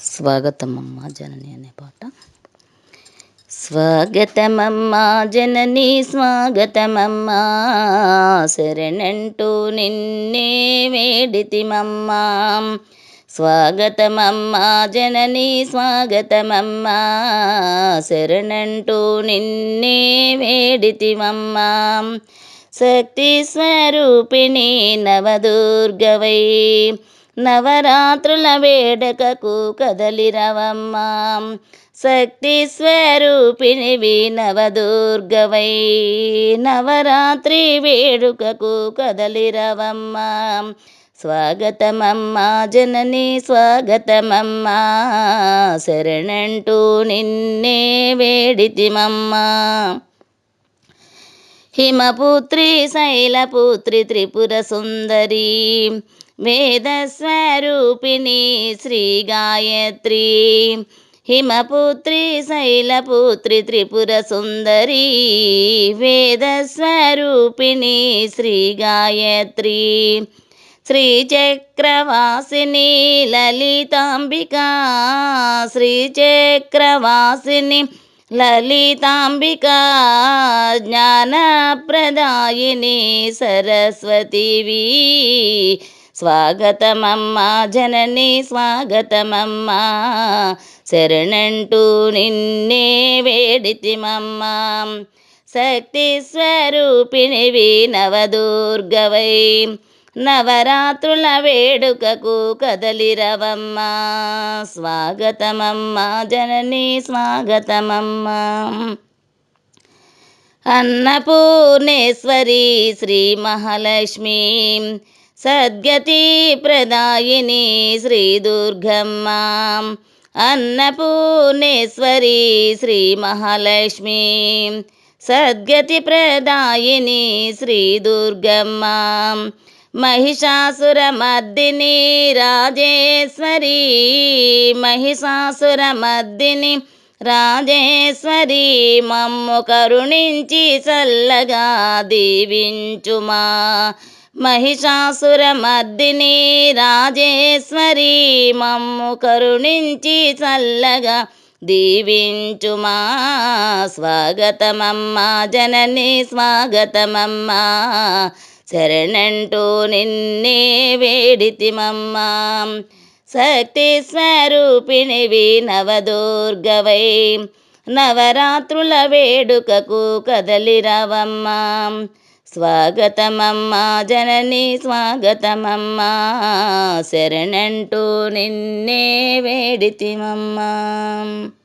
స్వాగతమమ్మా జనని అనే పాట. స్వాగతమమ్మా జనని స్వాగతమమ్మా, శరణంటూ నిన్నే వేడితిమమ్మా. స్వాగతమమ్మా జనని స్వాగతమమ్మా, శరణంటూ నిన్నే వేడితిమమ్మా. శక్తి స్వరూపిణి నవదుర్గవై, నవరాత్రుల వేడుకకు కదలిరవమ్మా. శక్తి స్వరూపిణివి నవదుర్గవై, నవరాత్రి వేడుకకు కదలిరవమ్మా. స్వాగతమమ్మా జనని స్వాగతమమ్మా, శరణంటూ నిన్నే వేడితిమమ్మా. హిమపుత్రి శైలపుత్రి త్రిపుర సుందరి, వేదస్వరూపిణి శ్రీ గాయత్రి. హిమపుత్రి శైలపుత్రి త్రిపుర సుందరి, వేదస్వరూపిణి శ్రీ గాయత్రి. శ్రీచక్రవాసిని లలితాంబికా, శ్రీచక్రవాసిని లలితాంబికా, జ్ఞానప్రదాయిని సరస్వతివి. స్వాగతమమ్మా జనని స్వాగతమమ్మా, శరణంటూ నిన్నే వేడితిమమ్మా. శక్తి స్వరూపిణివి నవదుర్గవై, నవరాత్రుల వేడుకకు కదలిరవమ్మా. స్వాగతమమ్మా జనని స్వాగతమమ్మా. అన్నపూర్ణేశ్వరి శ్రీ మహాలక్ష్మి, సద్గతి ప్రదాయిని శ్రీ దుర్గమ్మ. అన్నపూర్ణేశ్వరి శ్రీ మహాలక్ష్మి, సద్గతి ప్రదాయిని శ్రీ దుర్గమ్మ. మహిషాసురమర్దిని రాజేశ్వరి, మహిషాసురమర్దిని రాజేశ్వరి, మమ్ము కరుణించి చల్లగా దీవించుమా. మహిషాసురమర్దిని రాజేశ్వరి, మమ్ము కరుణించి చల్లగా దీవించుమా. స్వాగతమమ్మా జనని స్వాగతమమ్మా, శరణంటూ నిన్నే వేడితిమమ్మా. శక్తి స్వరూపిణివి నవదుర్గవై, నవరాత్రుల వేడుకకు కదలిరవమ్మా. స్వాగతమమ్మా జనని స్వాగతమమ్మా, శరణంటూ నిన్నే వేడితిమమ్మా.